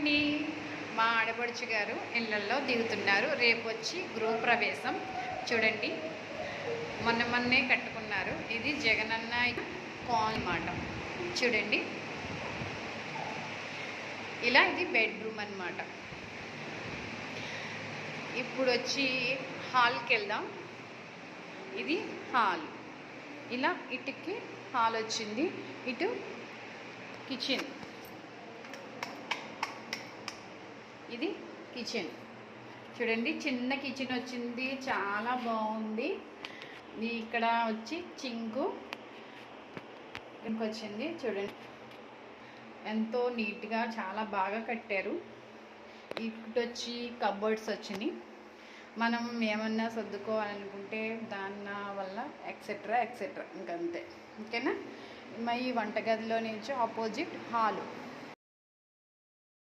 అండి. మా ఆడపడుచు గారు ఇళ్ళల్లో దిగుతున్నారు. రేపు వచ్చి గృహప్రవేశం. చూడండి, మొన్నే కట్టుకున్నారు. ఇది జగనన్న కాలనీ మాట. చూడండి, ఇలా ఇది బెడ్రూమ్ అన్నమాట. ఇప్పుడు వచ్చి హాల్కి వెళ్దాం. ఇది హాల్. ఇలా ఇటుకి హాల్ వచ్చింది. ఇటు కిచెన్. ఇది కిచెన్. చూడండి, చిన్న కిచెన్ వచ్చింది, చాలా బాగుంది. ఇక్కడ వచ్చి చింకు వచ్చింది. చూడండి, ఎంతో నీట్గా చాలా బాగా కట్టారు. ఇటు వచ్చి కబోర్డ్స్ వచ్చినాయి. మనం ఏమన్నా సర్దుకోవాలనుకుంటే దాని వల్ల ఎక్సెట్రా ఇంకంతే. ఓకేనా. మా ఈ వంటగదిలో నుంచి ఆపోజిట్ హాలు.